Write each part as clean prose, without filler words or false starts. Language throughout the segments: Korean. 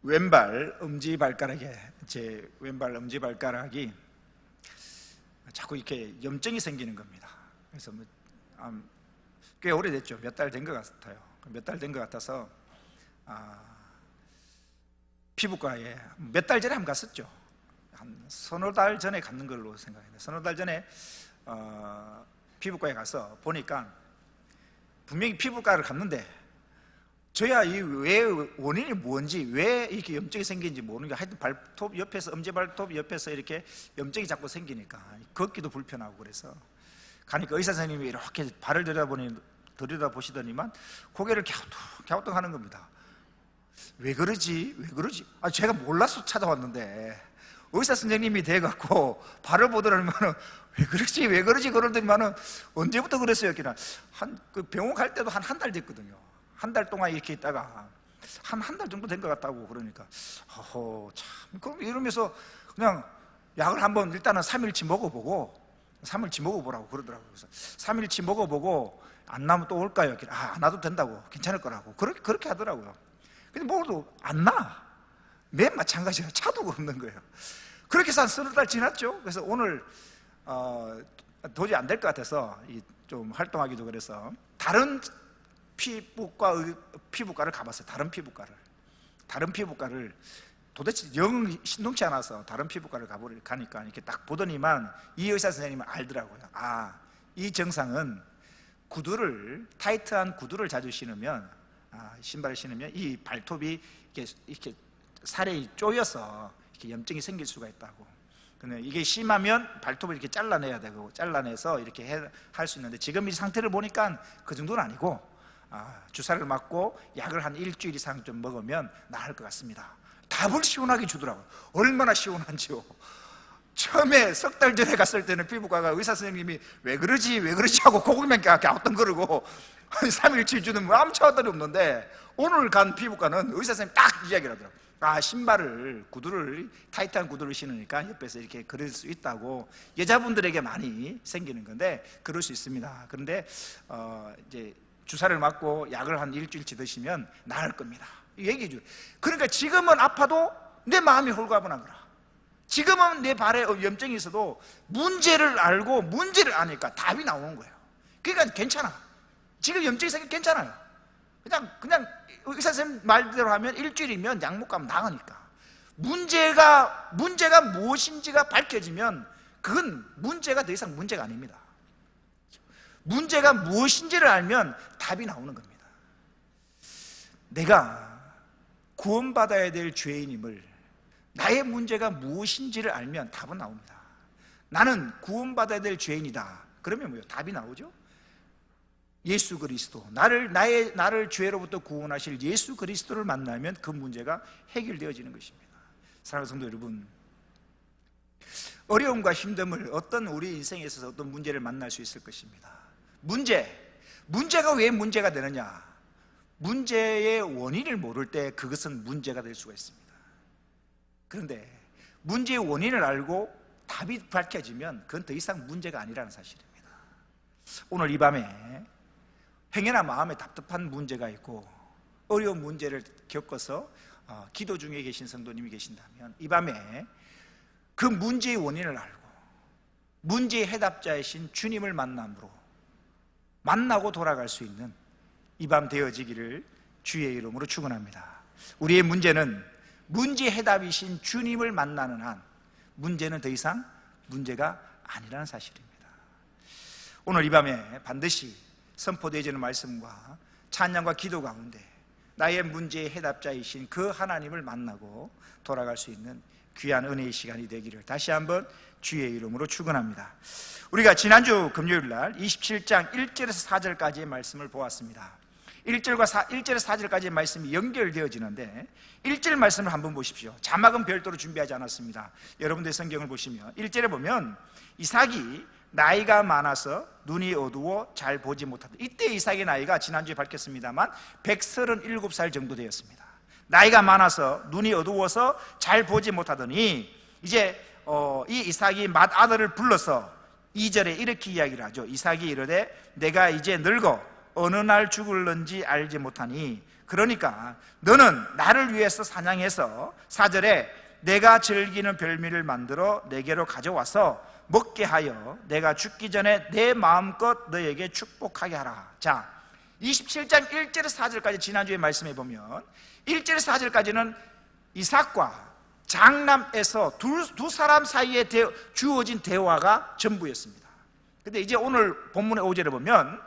왼발 엄지발가락에, 제 왼발 엄지발가락이 자꾸 이렇게 염증이 생기는 겁니다. 그래서 꽤 오래됐죠. 몇 달 된 것 같아요. 몇 달 된 것 같아서 피부과에 몇 달 전에 한번 갔었죠. 한 서너 달 전에 갔는 걸로 생각해요. 서너 달 전에 피부과에 가서 보니까 분명히 피부과를 갔는데 저야 이 왜 원인이 뭔지, 왜 이렇게 염증이 생기는지 모르는 게, 하여튼 발톱 옆에서, 엄지발톱 옆에서 이렇게 염증이 자꾸 생기니까 걷기도 불편하고, 그래서 가니까 의사 선생님이 이렇게 발을 들여다보시더니만 고개를 갸우뚱 하는 겁니다. 왜 그러지? 왜 그러지? 제가 몰라서 찾아왔는데 의사 선생님이 돼갖고 발을 보더라면 왜 그러지? 왜 그러지? 그러더니만은 언제부터 그랬어요? 그 병원 갈 때도 한 달 됐거든요. 한 달 동안 이렇게 있다가 한 달 정도 된 것 같다고 그러니까, 참, 그럼 이러면서 그냥 약을 한번 일단은 3일치 먹어보라고 그러더라고요. 그래서 3일치 먹어보고 안 나면 또 올까요? 안 와도 된다고, 괜찮을 거라고 그렇게 하더라고요. 근데 먹어도 안 나. 맨 마찬가지예요. 차도가 없는 거예요. 그렇게 해서 한 서너 달 지났죠. 그래서 오늘 도저히 안 될 것 같아서 좀 활동하기도, 그래서 다른 피부과를 가봤어요. 다른 피부과를 도대체 영 신동치 않아서 다른 피부과를 가니까 이렇게 딱 보더니만 이 의사 선생님은 알더라고요. 이 증상은 타이트한 구두를 자주 신으면, 신발을 신으면 이 발톱이 이렇게 살이 쪼여서 이렇게 염증이 생길 수가 있다고. 근데 이게 심하면 발톱을 이렇게 잘라내야 되고, 잘라내서 이렇게 할 수 있는데, 지금 이 상태를 보니까 그 정도는 아니고, 주사를 맞고 약을 한 일주일 이상 좀 먹으면 나을 것 같습니다. 답을 시원하게 주더라고요. 얼마나 시원한지요. 처음에 석 달 전에 갔을 때는 피부과가 의사 선생님이 왜 그러지 하고 고개만 갸우뚱거리고 3일치 주는 뭐 아무 차원이 없는데, 오늘 간 피부과는 의사 선생님이 딱 이야기를 하더라고요. 구두를 타이트한 구두를 신으니까 옆에서 이렇게 그럴 수 있다고. 여자분들에게 많이 생기는 건데 그럴 수 있습니다. 그런데 이제 주사를 맞고 약을 한 일주일치 드시면 나을 겁니다, 얘기해 줘요. 그러니까 지금은 아파도 내 마음이 홀가분한 거라. 지금은 내 발에 염증이 있어도 문제를 알고 문제를 아니까 답이 나오는 거예요. 그러니까 괜찮아. 지금 염증이 생기면 괜찮아요. 그냥 의사 선생님 말대로 하면 일주일이면 약 먹고 하면 나가니까. 문제가 무엇인지가 밝혀지면 그건 문제가 더 이상 문제가 아닙니다. 문제가 무엇인지를 알면 답이 나오는 겁니다. 내가 구원받아야 될 죄인임을, 나의 문제가 무엇인지를 알면 답은 나옵니다. 나는 구원받아야 될 죄인이다. 그러면 뭐예요? 답이 나오죠. 예수 그리스도, 나를 죄로부터 구원하실 예수 그리스도를 만나면 그 문제가 해결되어지는 것입니다. 사랑하는 성도 여러분, 어려움과 힘듦을, 어떤 우리 인생에 있어서 어떤 문제를 만날 수 있을 것입니다. 문제가 왜 문제가 되느냐? 문제의 원인을 모를 때 그것은 문제가 될 수가 있습니다. 그런데 문제의 원인을 알고 답이 밝혀지면 그건 더 이상 문제가 아니라는 사실입니다. 오늘 이 밤에 행여나 마음에 답답한 문제가 있고 어려운 문제를 겪어서 기도 중에 계신 성도님이 계신다면, 이 밤에 그 문제의 원인을 알고 문제의 해답자이신 주님을 만나고 돌아갈 수 있는 이 밤 되어지기를 주의 이름으로 축원합니다. 우리의 문제는 문제의 해답이신 주님을 만나는 한 문제는 더 이상 문제가 아니라는 사실입니다. 오늘 이 밤에 반드시 선포되어지는 말씀과 찬양과 기도 가운데 나의 문제의 해답자이신 그 하나님을 만나고 돌아갈 수 있는 귀한 은혜의 시간이 되기를 다시 한번 주의 이름으로 축원합니다. 우리가 지난주 금요일날 27장 1절에서 4절까지의 말씀을 보았습니다. 1절에서 4절까지의 말씀이 연결되어지는데 1절 말씀을 한번 보십시오. 자막은 별도로 준비하지 않았습니다. 여러분들 성경을 보시면 1절에 보면 이삭이 나이가 많아서 눈이 어두워 잘 보지 못하다. 이때 이삭의 나이가 지난주에 밝혔습니다만 137살 정도 되었습니다. 나이가 많아서 눈이 어두워서 잘 보지 못하더니 이제 이 이삭이 맏아들을 불러서 2절에 이렇게 이야기를 하죠. 이삭이 이르되 내가 이제 늙어 어느 날 죽을는지 알지 못하니 그러니까 너는 나를 위해서 사냥해서 4절에 내가 즐기는 별미를 만들어 내게로 가져와서 먹게 하여 내가 죽기 전에 내 마음껏 너에게 축복하게 하라. 자, 27장 1절에서 4절까지 지난주에 말씀해 보면 1절에서 4절까지는 이삭과 장남에서 두 사람 사이에 주어진 대화가 전부였습니다. 근데 이제 오늘 본문의 5절에 보면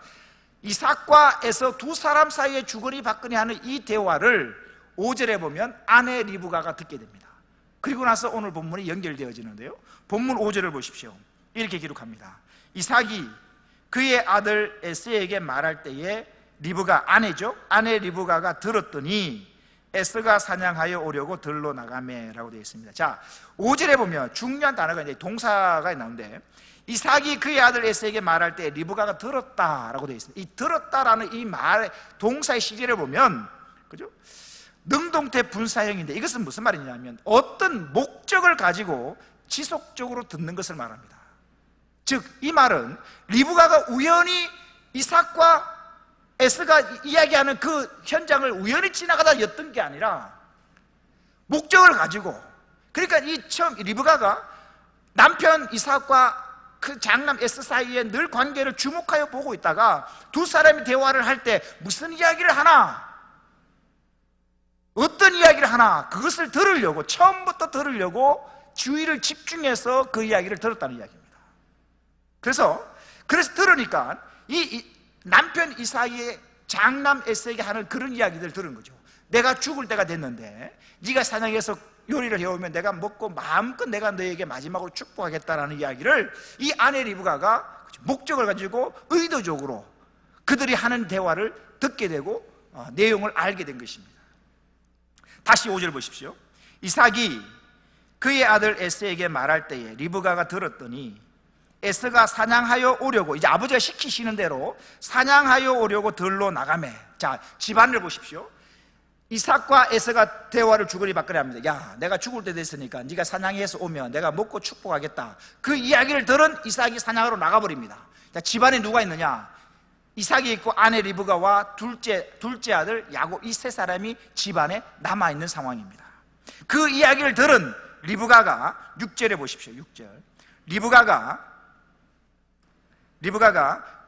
이삭과 에서 두 사람 사이에 주거니 받거니 하는 이 대화를 5절에 보면 아내 리브가가 듣게 됩니다. 그리고 나서 오늘 본문이 연결되어지는데요, 본문 5절을 보십시오. 이렇게 기록합니다. 이삭이 그의 아들 에서에게 말할 때에 리브가, 아내죠, 아내 리브가가 들었더니 에서가 사냥하여 오려고 들로 나가매라고 되어 있습니다. 자, 5절에 보면 중요한 단어가 이제 동사가 나오는데, 이삭이 그의 아들 에서에게 말할 때 리브가가 들었다라고 되어 있습니다. 이 들었다라는 이 말, 동사의 시제를 보면, 그죠? 능동태 분사형인데 이것은 무슨 말이냐면 어떤 목적을 가지고 지속적으로 듣는 것을 말합니다. 즉, 이 말은 리브가가 우연히 이삭과 에서가 이야기하는 그 현장을 우연히 지나가다 였던 게 아니라 목적을 가지고, 그러니까 이 처음 리브가가 남편 이삭과 그 장남 에서 사이에 늘 관계를 주목하여 보고 있다가 두 사람이 대화를 할 때 무슨 이야기를 하나, 어떤 이야기를 하나, 그것을 들으려고, 처음부터 들으려고 주의를 집중해서 그 이야기를 들었다는 이야기입니다. 그래서 들으니까 이 남편 이삭의 장남 에서에게 하는 그런 이야기들을 들은 거죠. 내가 죽을 때가 됐는데 네가 사냥해서 요리를 해오면 내가 먹고 마음껏 내가 너에게 마지막으로 축복하겠다라는 이야기를 이 아내 리브가가 목적을 가지고 의도적으로 그들이 하는 대화를 듣게 되고 내용을 알게 된 것입니다. 다시 5절 보십시오. 이삭이 그의 아들 에서에게 말할 때에 리브가가 들었더니 에서가 사냥하여 오려고, 이제 아버지가 시키시는 대로 사냥하여 오려고 들로 나가매. 자, 집안을 보십시오. 이삭과 에서가 대화를 주거니 받거니 합니다. 야, 내가 죽을 때 됐으니까 네가 사냥해서 오면 내가 먹고 축복하겠다. 그 이야기를 들은 이삭이 사냥하러 나가버립니다. 자, 집안에 누가 있느냐? 이삭이 있고 아내 리브가와 둘째 아들 야곱, 이 세 사람이 집안에 남아있는 상황입니다. 그 이야기를 들은 리브가가 6절에 보십시오. 6절. 리브가가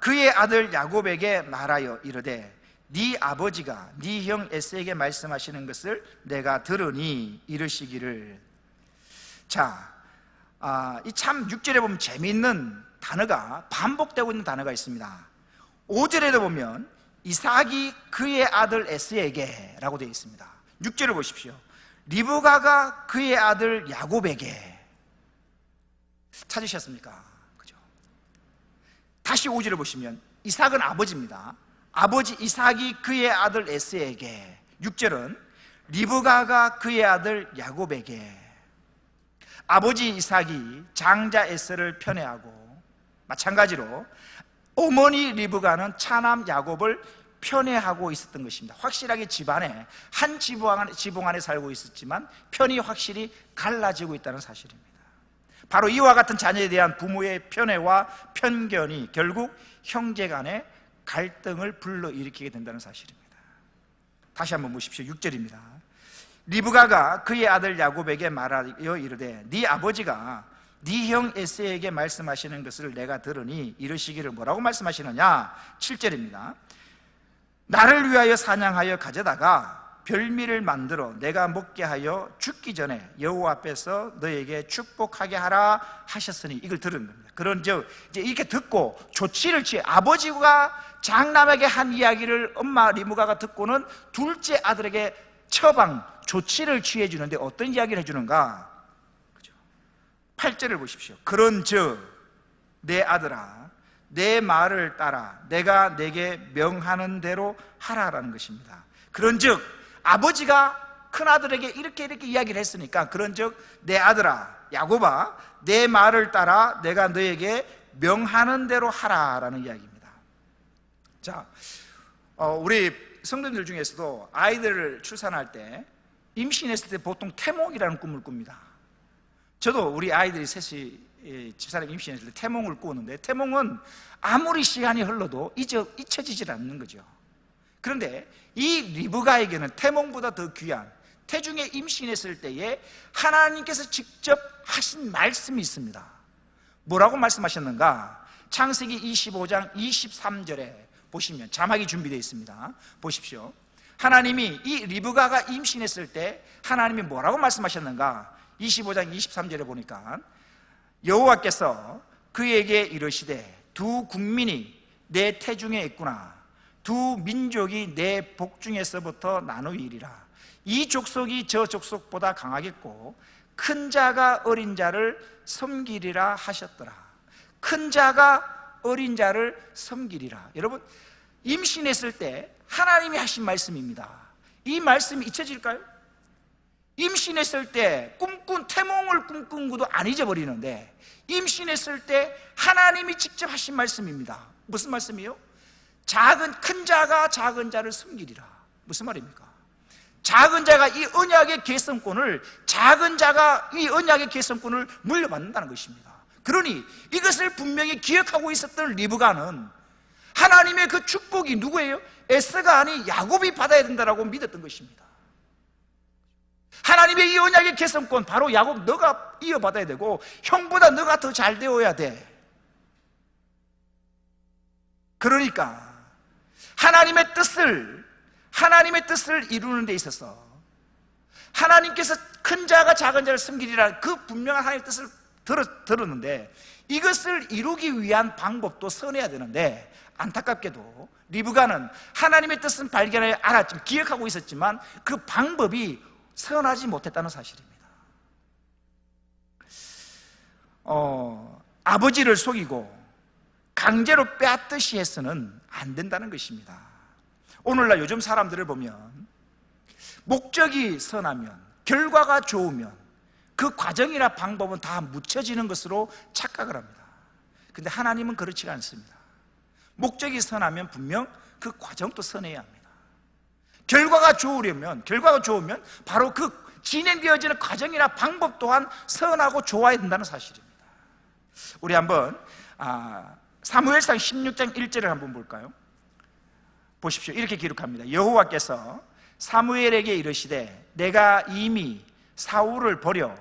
그의 아들 야곱에게 말하여 이르되 네 아버지가 네 형 에서에게 말씀하시는 것을 내가 들으니 이르시기를. 자, 이 참 6절에 보면 재미있는 단어가 반복되고 있는 단어가 있습니다. 5절에도 보면 이삭이 그의 아들 에서에게 라고 되어 있습니다. 6절을 보십시오. 리브가가 그의 아들 야곱에게. 찾으셨습니까? 그죠? 다시 5절을 보시면 이삭은 아버지입니다. 아버지 이삭이 그의 아들 에서에게. 6절은 리브가가 그의 아들 야곱에게. 아버지 이삭이 장자 에서를 편애하고 마찬가지로 어머니 리브가는 차남 야곱을 편애하고 있었던 것입니다. 확실하게 집안에 한 지붕 안에 살고 있었지만 편이 확실히 갈라지고 있다는 사실입니다. 바로 이와 같은 자녀에 대한 부모의 편애와 편견이 결국 형제 간의 갈등을 불러일으키게 된다는 사실입니다. 다시 한번 보십시오. 6절입니다. 리브가가 그의 아들 야곱에게 말하여 이르되 네 아버지가 네 형 에서에게 말씀하시는 것을 내가 들으니 이르시기를. 뭐라고 말씀하시느냐? 7절입니다. 나를 위하여 사냥하여 가져다가 별미를 만들어 내가 먹게 하여 죽기 전에 여호와 앞에서 너에게 축복하게 하라 하셨으니, 이걸 들은 겁니다. 그런즉 이제 이렇게 듣고 조치를 취해, 아버지가 장남에게 한 이야기를 엄마 리브가가 듣고는 둘째 아들에게 처방 조치를 취해 주는데 어떤 이야기를 해주는가? 8절을 보십시오. 그런즉 내 아들아 내 말을 따라 내가 내게 명하는 대로 하라라는 것입니다. 그런즉 아버지가 큰아들에게 이렇게 이야기를 했으니까, 그런즉 내 아들아 야곱아 내 말을 따라 내가 너에게 명하는 대로 하라라는 이야기입니다. 자, 우리 성도님들 중에서도 아이들을 출산할 때, 임신했을 때 보통 태몽이라는 꿈을 꿉니다. 저도 우리 아이들이 셋이 집사람 임신했을 때 태몽을 꾸었는데, 태몽은 아무리 시간이 흘러도 잊혀지질 않는 거죠. 그런데 이 리브가에게는 태몽보다 더 귀한 태중에 임신했을 때에 하나님께서 직접 하신 말씀이 있습니다. 뭐라고 말씀하셨는가? 창세기 25장 23절에 보시면, 자막이 준비되어 있습니다. 보십시오. 하나님이 이 리브가가 임신했을 때 하나님이 뭐라고 말씀하셨는가? 25장 23절에 보니까 여호와께서 그에게 이르시되 두 국민이 내 태중에 있구나. 두 민족이 내 복중에서부터 나누이리라. 이 족속이 저 족속보다 강하겠고 큰 자가 어린 자를 섬기리라 하셨더라. 큰 자가 어린 자를 섬기리라. 여러분, 임신했을 때 하나님이 하신 말씀입니다. 이 말씀이 잊혀질까요? 임신했을 때 꿈꾼 태몽을 꿈꾼 것도 안 잊어버리는데, 임신했을 때 하나님이 직접 하신 말씀입니다. 무슨 말씀이요? 큰 자가 작은 자를 섬기리라. 무슨 말입니까? 작은 자가 이 언약의 계승권을, 작은 자가 이 언약의 계승권을 물려받는다는 것입니다. 그러니 이것을 분명히 기억하고 있었던 리브가는 하나님의 그 축복이 누구예요? 에서가 아닌 야곱이 받아야 된다라고 믿었던 것입니다. 하나님의 이 언약의 계승권, 바로 야곱, 너가 이어받아야 되고 형보다 너가 더 잘 되어야 돼. 그러니까 하나님의 뜻을 이루는 데 있어서 하나님께서 큰 자가 작은 자를 섬기리라, 그 분명한 하나님의 뜻을 들었는데 이것을 이루기 위한 방법도 선해야 되는데, 안타깝게도 리브가는 하나님의 뜻은 발견해 알았지만, 기억하고 있었지만 그 방법이 선하지 못했다는 사실입니다. 아버지를 속이고 강제로 빼앗듯이 해서는 안 된다는 것입니다. 오늘날 요즘 사람들을 보면 목적이 선하면, 결과가 좋으면 그 과정이나 방법은 다 묻혀지는 것으로 착각을 합니다. 그런데 하나님은 그렇지가 않습니다. 목적이 선하면 분명 그 과정도 선해야 합니다. 결과가 좋으면 바로 그 진행되어지는 과정이나 방법 또한 선하고 좋아야 된다는 사실입니다. 우리 한번 사무엘상 16장 1절을 한번 볼까요? 보십시오. 이렇게 기록합니다. 여호와께서 사무엘에게 이르시되 내가 이미 사울을 버려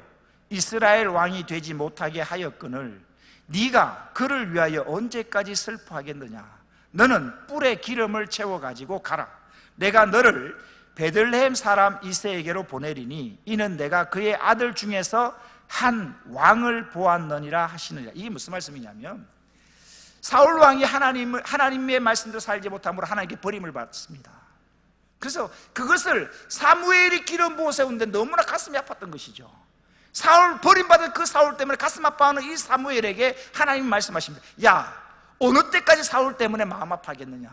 이스라엘 왕이 되지 못하게 하였거늘 네가 그를 위하여 언제까지 슬퍼하겠느냐? 너는 뿔에 기름을 채워 가지고 가라. 내가 너를 베들레헴 사람 이새에게로 보내리니 이는 내가 그의 아들 중에서 한 왕을 보았느니라 하시느니라. 이게 무슨 말씀이냐면, 사울 왕이 하나님의 말씀대로 살지 못함으로 하나님께 버림을 받습니다. 그래서 그것을 사무엘이 기름 부어 세우는데 너무나 가슴이 아팠던 것이죠. 버림받은 그 사울 때문에 가슴 아파하는 이 사무엘에게 하나님이 말씀하십니다. 야, 어느 때까지 사울 때문에 마음 아파하겠느냐?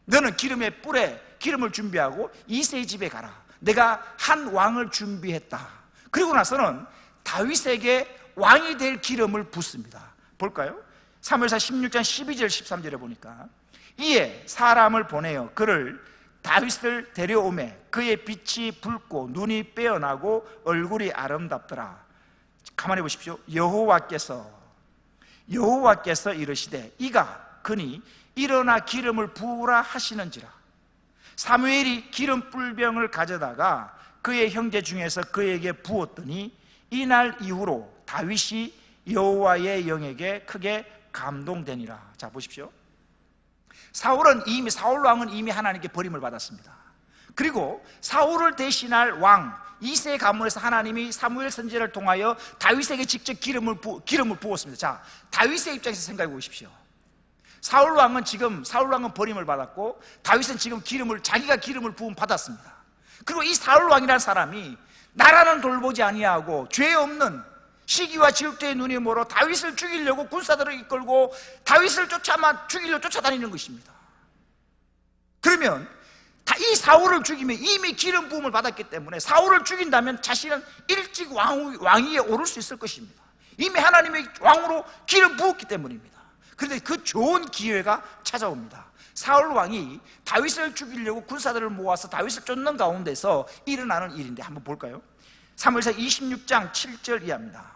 너는 뿔에 기름을 준비하고 이새의 집에 가라. 내가 한 왕을 준비했다. 그리고 나서는 다윗에게 왕이 될 기름을 붓습니다. 볼까요? 사무엘상 16장 12절 13절에 보니까 이에 사람을 보내어 그를 다윗을 데려오매 그의 빛이 붉고 눈이 빼어나고 얼굴이 아름답더라. 가만히 보십시오. 여호와께서 이르시되 이가 그니 일어나 기름을 부으라 하시는지라. 사무엘이 기름 뿔병을 가져다가 그의 형제 중에서 그에게 부었더니 이날 이후로 다윗이 여호와의 영에게 크게 감동되니라. 자, 보십시오. 사울 왕은 이미 하나님께 버림을 받았습니다. 그리고 사울을 대신할 왕 이새 가문에서 하나님이 사무엘 선지자를 통하여 다윗에게 직접 기름을 부었습니다. 자, 다윗의 입장에서 생각해 보십시오. 사울 왕은 버림을 받았고 다윗은 지금 자기가 기름을 부음 받았습니다. 그리고 이 사울 왕이라는 사람이 나라는 돌보지 아니하고 죄 없는 시기와 질투의 눈이 멀어 다윗을 죽이려고 군사들을 이끌고 다윗을 죽이려고 쫓아다니는 것입니다. 그러면 이 사울을 죽이면 이미 기름 부음을 받았기 때문에 사울을 죽인다면 자신은 일찍 왕위에 오를 수 있을 것입니다. 이미 하나님의 왕으로 기름 부었기 때문입니다. 그런데 그 좋은 기회가 찾아옵니다. 사울 왕이 다윗을 죽이려고 군사들을 모아서 다윗을 쫓는 가운데서 일어나는 일인데 한번 볼까요? 사무엘상 26장 7절 이하입니다.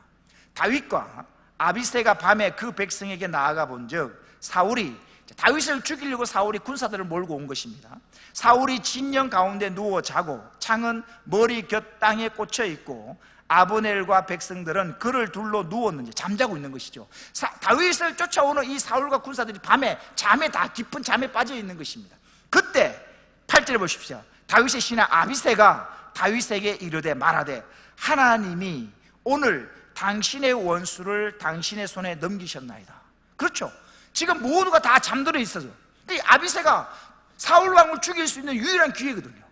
다윗과 아비새가 밤에 그 백성에게 나아가 본즉 사울이, 다윗을 죽이려고 사울이 군사들을 몰고 온 것입니다. 사울이 진영 가운데 누워 자고 창은 머리 곁 땅에 꽂혀 있고 아브넬과 백성들은 그를 둘러 누웠는지 잠자고 있는 것이죠. 다윗을 쫓아오는 이 사울과 군사들이 밤에 잠에, 다 깊은 잠에 빠져 있는 것입니다. 그때 8절에 보십시오. 다윗의 신하 아비새가 다윗에게 이르되 말하되 하나님이 오늘 당신의 원수를 당신의 손에 넘기셨나이다. 그렇죠. 지금 모두가 다 잠들어 있어서 이 아비새가 사울 왕을 죽일 수 있는 유일한 기회거든요.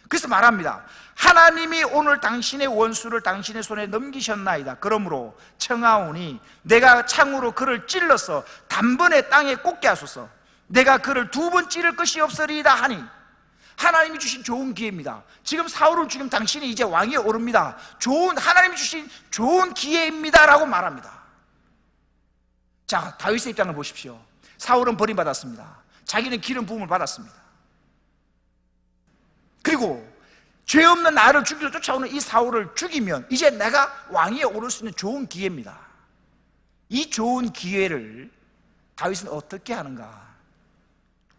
그래서 말합니다. 하나님이 오늘 당신의 원수를 당신의 손에 넘기셨나이다. 그러므로 청하오니 내가 창으로 그를 찔러서 단번에 땅에 꽂게 하소서. 내가 그를 2번 찌를 것이 없으리이다 하니, 하나님이 주신 좋은 기회입니다. 지금 사울을 죽이면 당신이 이제 왕위에 오릅니다. 하나님이 주신 좋은 기회입니다 라고 말합니다. 자, 다윗의 입장을 보십시오. 사울은 버림받았습니다. 자기는 기름 부음을 받았습니다. 그리고 죄 없는 나를 죽이려 쫓아오는 이 사울을 죽이면 이제 내가 왕위에 오를 수 있는 좋은 기회입니다. 이 좋은 기회를 다윗은 어떻게 하는가?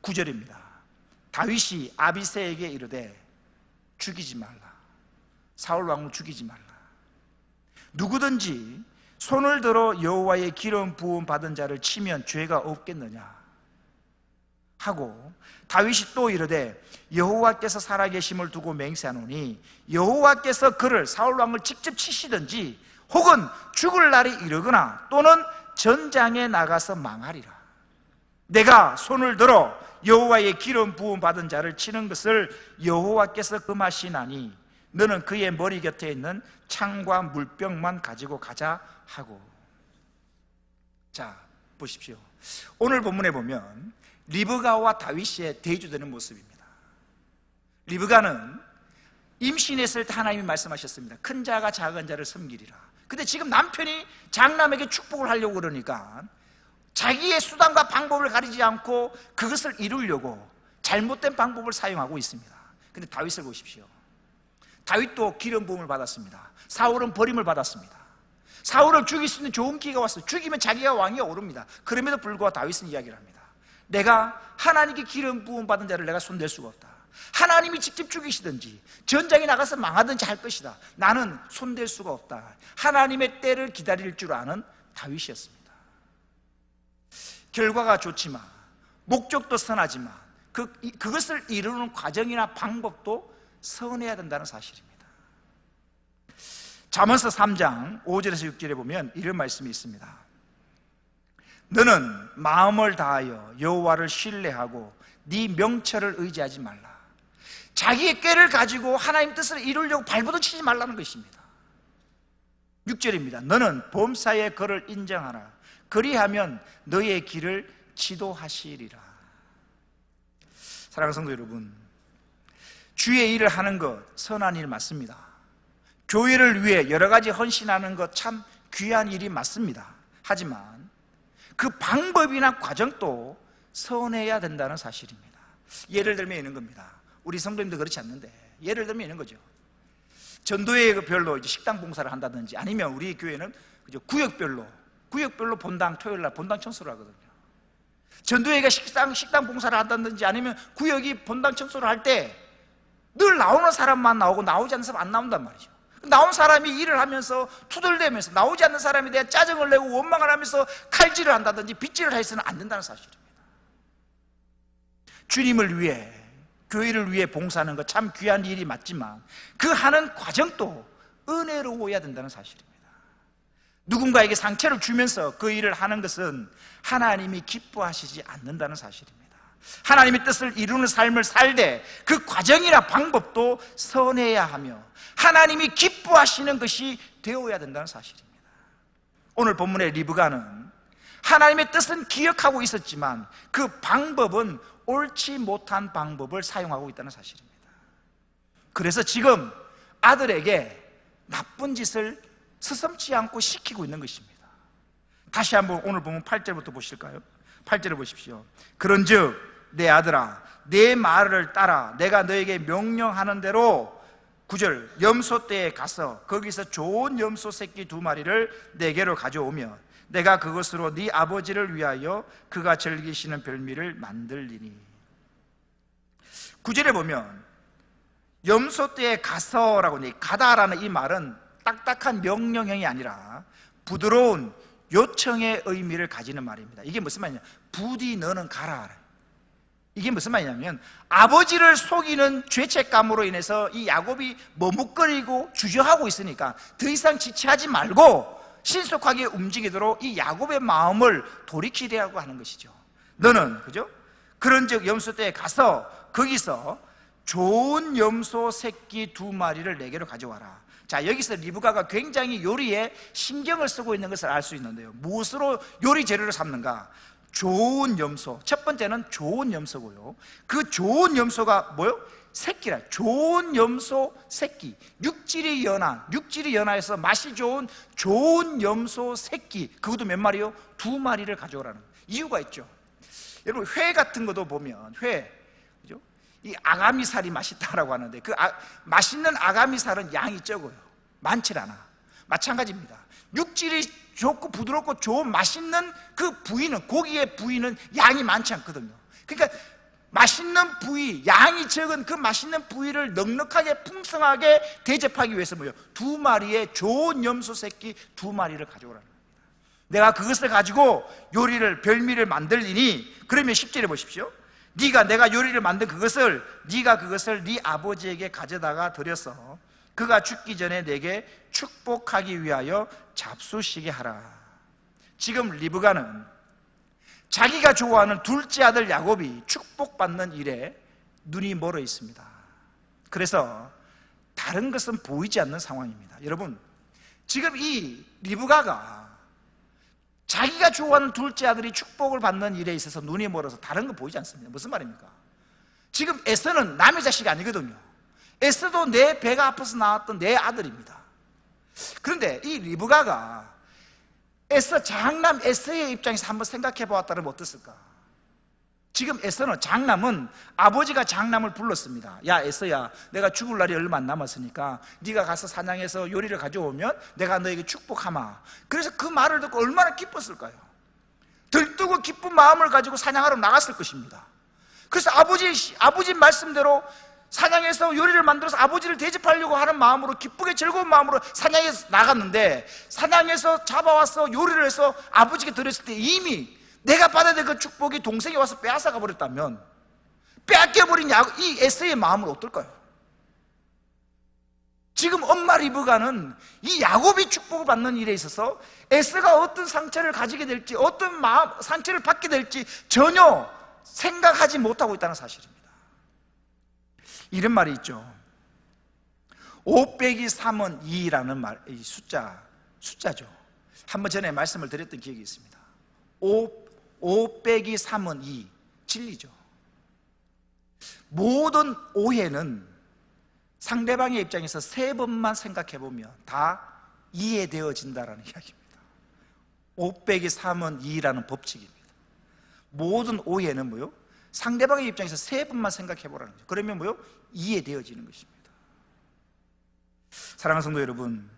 9절입니다. 다윗이 아비새에게 이르되 죽이지 말라. 사울 왕을 죽이지 말라. 누구든지 손을 들어 여호와의 기름 부음 받은 자를 치면 죄가 없겠느냐 하고, 다윗이 또 이르되 여호와께서 살아계심을 두고 맹세하노니 여호와께서 그를, 사울 왕을 직접 치시든지 혹은 죽을 날이 이르거나 또는 전장에 나가서 망하리라. 내가 손을 들어 여호와의 기름 부음 받은 자를 치는 것을 여호와께서 금하시나니 너는 그의 머리 곁에 있는 창과 물병만 가지고 가자 하고. 자, 보십시오. 오늘 본문에 보면 리브가와 다윗의 대조되는 모습입니다. 리브가는 임신했을 때 하나님이 말씀하셨습니다. 큰 자가 작은 자를 섬기리라. 근데 지금 남편이 장남에게 축복을 하려고 그러니까 자기의 수단과 방법을 가리지 않고 그것을 이루려고 잘못된 방법을 사용하고 있습니다. 근데 다윗을 보십시오. 다윗도 기름 부음을 받았습니다. 사울은 버림을 받았습니다. 사울을 죽일 수 있는 좋은 기회가 왔어요. 죽이면 자기가 왕위에 오릅니다. 그럼에도 불구하고 다윗은 이야기를 합니다. 내가 하나님께 기름 부음 받은 자를 내가 손댈 수가 없다. 하나님이 직접 죽이시든지 전장에 나가서 망하든지 할 것이다. 나는 손댈 수가 없다. 하나님의 때를 기다릴 줄 아는 다윗이었습니다. 결과가 좋지만, 목적도 선하지만 그것을 이루는 과정이나 방법도 선해야 된다는 사실입니다. 잠언서 3장 5절에서 6절에 보면 이런 말씀이 있습니다. 너는 마음을 다하여 여호와를 신뢰하고 네 명철을 의지하지 말라. 자기의 꾀를 가지고 하나님 뜻을 이루려고 발버둥 치지 말라는 것입니다. 6절입니다. 너는 범사의 그를 인정하라. 그리하면 너의 길을 지도하시리라. 사랑하는 성도 여러분, 주의 일을 하는 것 선한 일 맞습니다. 교회를 위해 여러 가지 헌신하는 것 참 귀한 일이 맞습니다. 하지만 그 방법이나 과정도 선해야 된다는 사실입니다. 예를 들면 이런 겁니다. 우리 성도님도 그렇지 않는데 예를 들면 이런 거죠. 전도회별로 이제 식당 봉사를 한다든지, 아니면 우리 교회는 구역별로 본당, 토요일날 본당 청소를 하거든요. 전도회가 식당 봉사를 한다든지, 아니면 구역이 본당 청소를 할 때 늘 나오는 사람만 나오고 나오지 않는 사람 안 나온단 말이죠. 나온 사람이 일을 하면서 투덜대면서 나오지 않는 사람에 대한 짜증을 내고 원망을 하면서 칼질을 한다든지 빗질을 해서는 안 된다는 사실입니다. 주님을 위해, 교회를 위해 봉사하는 것 참 귀한 일이 맞지만 그 하는 과정도 은혜로워야 된다는 사실입니다. 누군가에게 상처를 주면서 그 일을 하는 것은 하나님이 기뻐하시지 않는다는 사실입니다. 하나님의 뜻을 이루는 삶을 살되 그 과정이나 방법도 선해야 하며 하나님이 기뻐하시는 것이 되어야 된다는 사실입니다. 오늘 본문의 리브가는 하나님의 뜻은 기억하고 있었지만 그 방법은 옳지 못한 방법을 사용하고 있다는 사실입니다. 그래서 지금 아들에게 나쁜 짓을 서슴지 않고 시키고 있는 것입니다. 다시 한번 오늘 보면 8절부터 보실까요? 8절을 보십시오. 그런즉 내 아들아, 내 말을 따라 내가 너에게 명령하는 대로 9절 염소떼에 가서 거기서 좋은 염소 새끼 2마리를 내게로 가져오며 내가 그것으로 네 아버지를 위하여 그가 즐기시는 별미를 만들리니. 9절에 보면 염소떼에 가서라고, 가다라는 이 말은 딱딱한 명령형이 아니라 부드러운 요청의 의미를 가지는 말입니다. 이게 무슨 말이냐, 부디 너는 가라. 이게 무슨 말이냐면 아버지를 속이는 죄책감으로 인해서 이 야곱이 머뭇거리고 주저하고 있으니까 더 이상 지체하지 말고 신속하게 움직이도록 이 야곱의 마음을 돌이키려고 하는 것이죠. 너는, 그죠? 그런즉 염소떼에 가서 거기서 좋은 염소 새끼 2마리를 내게로 가져와라. 자, 여기서 리브가가 굉장히 요리에 신경을 쓰고 있는 것을 알 수 있는데요. 무엇으로 요리 재료를 삼는가? 좋은 염소. 첫 번째는 좋은 염소고요. 그 좋은 염소가 뭐요? 새끼라. 좋은 염소 새끼. 육질이 연하여서 맛이 좋은 염소 새끼. 그것도 몇 마리요? 2마리를 가져오라는 이유가 있죠. 여러분, 회 같은 것도 보면 그죠? 이 아가미살이 맛있다라고 하는데 그 맛있는 아가미살은 양이 적어요. 많지 않아. 마찬가지입니다. 육질이 좋고 부드럽고 좋은 맛있는 그 부위는, 고기의 부위는 양이 많지 않거든요. 그러니까 맛있는 부위, 양이 적은 그 맛있는 부위를 넉넉하게 풍성하게 대접하기 위해서 뭐예요? 2마리의 좋은 염소 새끼 2마리를 가져오라는 겁니다. 내가 그것을 가지고 요리를, 별미를 만들리니. 그러면 10절에 보십시오. 내가 요리를 만든 그것을, 네가 그것을 네 아버지에게 가져다가 드려서 그가 죽기 전에 내게 축복하기 위하여 잡수시게 하라. 지금 리브가는 자기가 좋아하는 둘째 아들 야곱이 축복받는 일에 눈이 멀어 있습니다. 그래서 다른 것은 보이지 않는 상황입니다. 여러분, 지금 이 리브가가 자기가 좋아하는 둘째 아들이 축복을 받는 일에 있어서 눈이 멀어서 다른 거 보이지 않습니다. 무슨 말입니까? 지금 에서는 남의 자식이 아니거든요. 에서도 내 배가 아파서 나왔던 내 아들입니다. 그런데 이 리브가가 장남 에서의 입장에서 한번 생각해 보았다면 어떻을까? 지금 에서는, 장남은 아버지가 장남을 불렀습니다. 야, 에서야, 내가 죽을 날이 얼마 안 남았으니까 네가 가서 사냥해서 요리를 가져오면 내가 너에게 축복하마. 그래서 그 말을 듣고 얼마나 기뻤을까요? 들뜨고 기쁜 마음을 가지고 사냥하러 나갔을 것입니다. 그래서 아버지 말씀대로 사냥해서 요리를 만들어서 아버지를 대접하려고 하는 마음으로, 기쁘게 즐거운 마음으로 사냥해 나갔는데, 사냥해서 잡아와서 요리를 해서 아버지께 드렸을 때 이미 내가 받아야 될 그 축복이 동생이 와서 빼앗아가 버렸다면, 빼앗겨버린 이 에서의 마음은 어떨까요? 지금 엄마 리브가는 이 야곱이 축복을 받는 일에 있어서 에서가 어떤 상처를 가지게 될지, 어떤 상처를 받게 될지 전혀 생각하지 못하고 있다는 사실입니다. 이런 말이 있죠. 5 빼기 3은 2라는 말, 이 숫자죠. 한번 전에 말씀을 드렸던 기억이 있습니다. 5 빼기 3은 2, 진리죠. 모든 오해는 상대방의 입장에서 3번만 생각해 보면 다 이해되어진다라는 이야기입니다. 5 빼기 3은 2라는 법칙입니다. 모든 오해는 뭐요? 상대방의 입장에서 3번만 생각해 보라는 거죠. 그러면 뭐요? 이해되어지는 것입니다. 사랑하는 성도 여러분,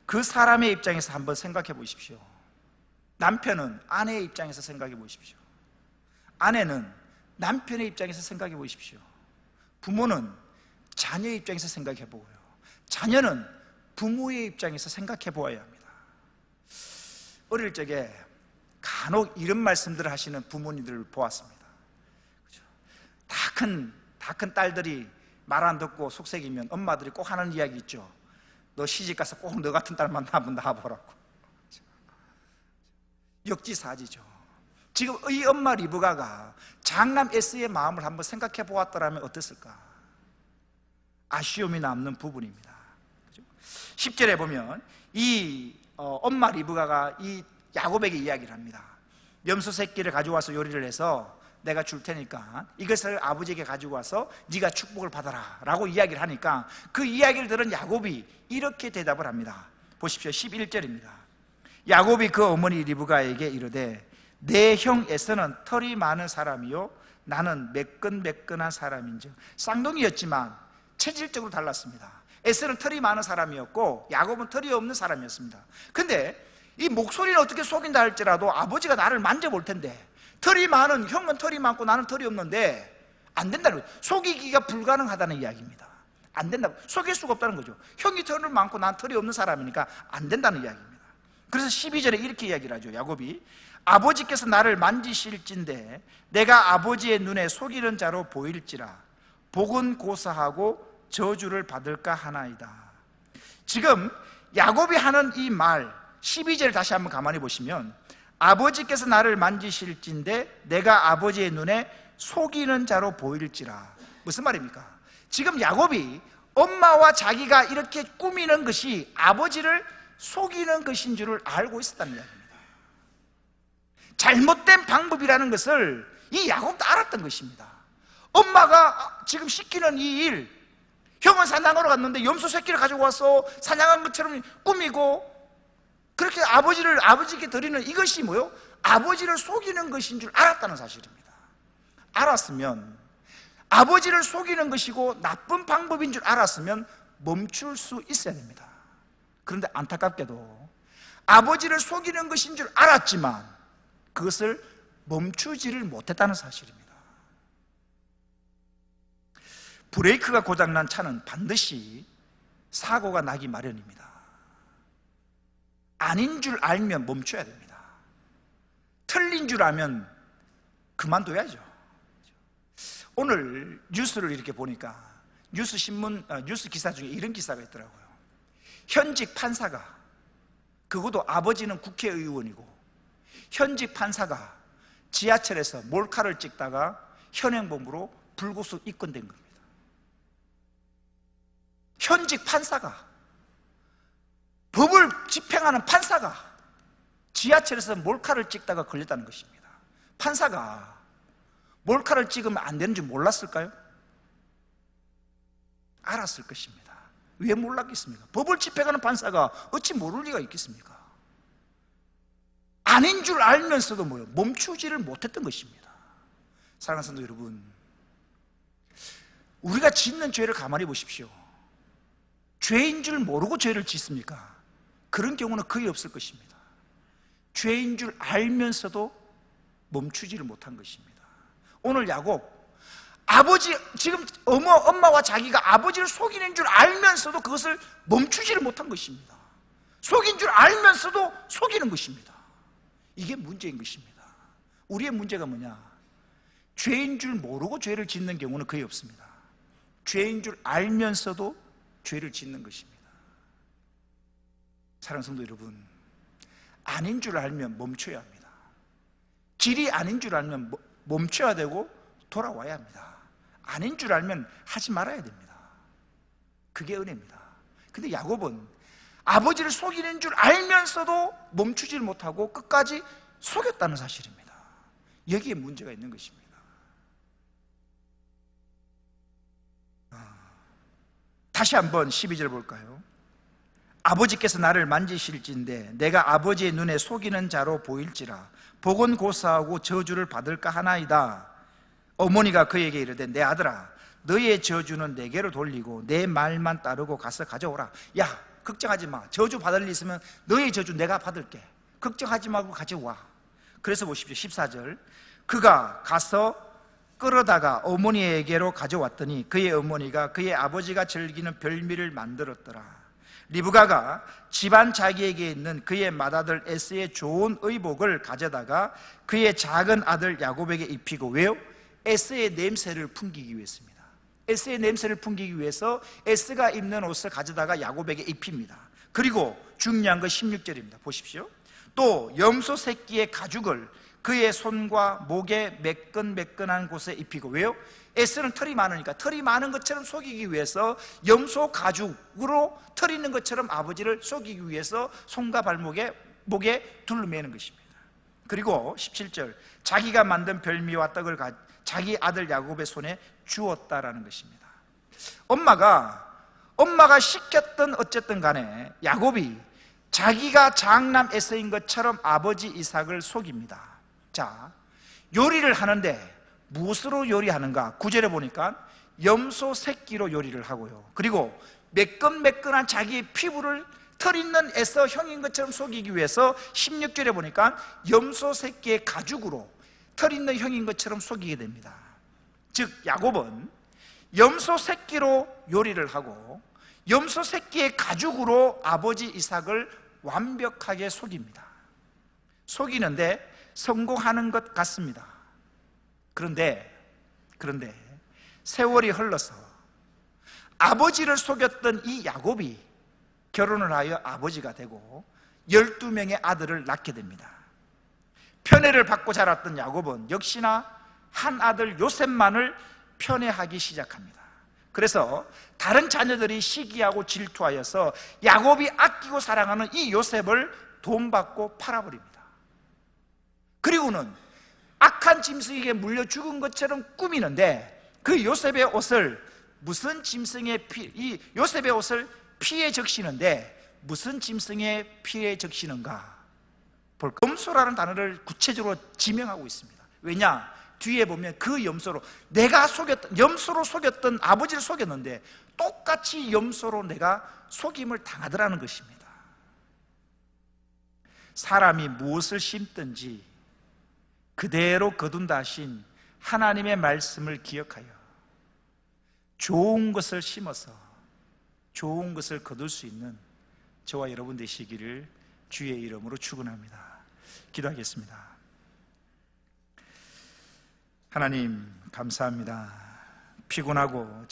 그 사람의 입장에서 한번 생각해 보십시오. 남편은 아내의 입장에서 생각해 보십시오. 아내는 남편의 입장에서 생각해 보십시오. 부모는 자녀의 입장에서 생각해 보고요, 자녀는 부모의 입장에서 생각해 보아야 합니다. 어릴 적에 간혹 이런 말씀들을 하시는 부모님들을 보았습니다. 다 큰 딸들이 말 안 듣고 속색이면 엄마들이 꼭 하는 이야기 있죠. 너 시집가서 꼭 너 같은 딸만 한번 낳아보라고. 역지사지죠. 지금 이 엄마 리브가가 장남 에서의 마음을 한번 생각해 보았더라면 어땠을까? 아쉬움이 남는 부분입니다. 10절에 보면 이 엄마 리브가가 이 야곱에게 이야기를 합니다. 염소 새끼를 가져와서 요리를 해서 내가 줄 테니까 이것을 아버지에게 가지고 와서 네가 축복을 받아라 라고 이야기를 하니까, 그 이야기를 들은 야곱이 이렇게 대답을 합니다. 보십시오. 11절입니다. 야곱이 그 어머니 리브가에게 이르되 내 형 에서는 털이 많은 사람이요 나는 매끈매끈한 사람인즉. 쌍둥이였지만 체질적으로 달랐습니다. 에서는 털이 많은 사람이었고 야곱은 털이 없는 사람이었습니다. 근데 이 목소리는 어떻게 속인다 할지라도 아버지가 나를 만져볼 텐데, 털이 많은 형은 털이 많고 나는 털이 없는데 안 된다는 거예요. 속이기가 불가능하다는 이야기입니다. 안 된다고, 속일 수가 없다는 거죠. 형이 털이 많고 난 털이 없는 사람이니까 안 된다는 이야기입니다. 그래서 12절에 이렇게 이야기를 하죠. 야곱이 아버지께서 나를 만지실진데 내가 아버지의 눈에 속이는 자로 보일지라 복은 고사하고 저주를 받을까 하나이다. 지금 야곱이 하는 이 말 12절 다시 한번 가만히 보시면, 아버지께서 나를 만지실진데 내가 아버지의 눈에 속이는 자로 보일지라. 무슨 말입니까? 지금 야곱이 엄마와 자기가 이렇게 꾸미는 것이 아버지를 속이는 것인 줄을 알고 있었다는 이야기입니다. 잘못된 방법이라는 것을 이 야곱도 알았던 것입니다. 엄마가 지금 시키는 이 일, 형은 사냥하러 갔는데 염소 새끼를 가지고 와서 사냥한 것처럼 꾸미고 그렇게 아버지께 드리는 이것이 뭐요? 아버지를 속이는 것인 줄 알았다는 사실입니다. 알았으면, 아버지를 속이는 것이고 나쁜 방법인 줄 알았으면 멈출 수 있어야 됩니다. 그런데 안타깝게도 아버지를 속이는 것인 줄 알았지만 그것을 멈추지를 못했다는 사실입니다. 브레이크가 고장난 차는 반드시 사고가 나기 마련입니다. 아닌 줄 알면 멈춰야 됩니다. 틀린 줄 알면 그만둬야죠. 오늘 뉴스를 이렇게 보니까 뉴스 기사 중에 이런 기사가 있더라고요. 현직 판사가, 그것도 아버지는 국회의원이고 현직 판사가 지하철에서 몰카를 찍다가 현행범으로 불구속 입건된 겁니다. 현직 판사가, 법을 집행하는 판사가 지하철에서 몰카를 찍다가 걸렸다는 것입니다. 판사가 몰카를 찍으면 안 되는 줄 몰랐을까요? 알았을 것입니다. 왜 몰랐겠습니까? 법을 집행하는 판사가 어찌 모를 리가 있겠습니까? 아닌 줄 알면서도 뭐요? 멈추지를 못했던 것입니다. 사랑하는 성도 여러분, 우리가 짓는 죄를 가만히 보십시오. 죄인 줄 모르고 죄를 짓습니까? 그런 경우는 거의 없을 것입니다. 죄인 줄 알면서도 멈추지를 못한 것입니다. 오늘 야곱, 지금 엄마와 자기가 아버지를 속이는 줄 알면서도 그것을 멈추지를 못한 것입니다. 속인 줄 알면서도 속이는 것입니다. 이게 문제인 것입니다. 우리의 문제가 뭐냐? 죄인 줄 모르고 죄를 짓는 경우는 거의 없습니다. 죄인 줄 알면서도 죄를 짓는 것입니다. 사랑하는 성도 여러분, 아닌 줄 알면 멈춰야 합니다. 길이 아닌 줄 알면 멈춰야 되고 돌아와야 합니다. 아닌 줄 알면 하지 말아야 됩니다. 그게 은혜입니다. 근데 야곱은 아버지를 속이는 줄 알면서도 멈추질 못하고 끝까지 속였다는 사실입니다. 여기에 문제가 있는 것입니다. 다시 한번 12절 볼까요? 아버지께서 나를 만지실진데 내가 아버지의 눈에 속이는 자로 보일지라 복은 고사하고 저주를 받을까 하나이다. 어머니가 그에게 이르되 내 아들아, 너의 저주는 내게로 돌리고 내 말만 따르고 가서 가져오라. 야, 걱정하지 마. 저주 받을 일 있으면 너의 저주 내가 받을게. 걱정하지 말고 가져와. 그래서 보십시오. 14절, 그가 가서 끌어다가 어머니에게로 가져왔더니 그의 어머니가 그의 아버지가 즐기는 별미를 만들었더라. 리브가가 집안 자기에게 있는 그의 맏아들 에스의 좋은 의복을 가져다가 그의 작은 아들 야곱에게 입히고, 왜요? 에스의 냄새를 풍기기 위해서입니다. 에스의 냄새를 풍기기 위해서 에스가 입는 옷을 가져다가 야곱에게 입힙니다. 그리고 중요한 건 16절입니다. 보십시오. 또 염소 새끼의 가죽을 그의 손과 목에 매끈매끈한 곳에 입히고, 왜요? 에스는 털이 많으니까 털이 많은 것처럼 속이기 위해서 염소 가죽으로 털 있는 것처럼 아버지를 속이기 위해서 손과 발목에 목에 둘러매는 것입니다. 그리고 17절, 자기가 만든 별미와 떡을 자기 아들 야곱의 손에 주었다라는 것입니다. 엄마가 시켰던 어쨌든 간에 야곱이 자기가 장남 에서인 것처럼 아버지 이삭을 속입니다. 자, 요리를 하는데 무엇으로 요리하는가? 9절에 보니까 염소 새끼로 요리를 하고요. 그리고 매끈매끈한 자기의 피부를 털 있는 에서 형인 것처럼 속이기 위해서 16절에 보니까 염소 새끼의 가죽으로 털 있는 형인 것처럼 속이게 됩니다. 즉 야곱은 염소 새끼로 요리를 하고 염소 새끼의 가죽으로 아버지 이삭을 완벽하게 속입니다. 속이는데 성공하는 것 같습니다. 그런데 세월이 흘러서 아버지를 속였던 이 야곱이 결혼을 하여 아버지가 되고 12명의 아들을 낳게 됩니다. 편애를 받고 자랐던 야곱은 역시나 한 아들 요셉만을 편애하기 시작합니다. 그래서 다른 자녀들이 시기하고 질투하여서 야곱이 아끼고 사랑하는 이 요셉을 돈 받고 팔아버립니다. 그리고는 악한 짐승에게 물려 죽은 것처럼 꾸미는데 그 요셉의 옷을 무슨 짐승의 이 요셉의 옷을 피에 적시는데 무슨 짐승의 피에 적시는가 볼까? 염소라는 단어를 구체적으로 지명하고 있습니다. 왜냐? 뒤에 보면 그 염소로 내가 속였던, 염소로 속였던 아버지를 속였는데 똑같이 염소로 내가 속임을 당하더라는 것입니다. 사람이 무엇을 심든지 그대로 거둔다 하신 하나님의 말씀을 기억하여 좋은 것을 심어서 좋은 것을 거둘 수 있는 저와 여러분 되시기를 주의 이름으로 축원합니다. 기도하겠습니다. 하나님 감사합니다. 피곤하고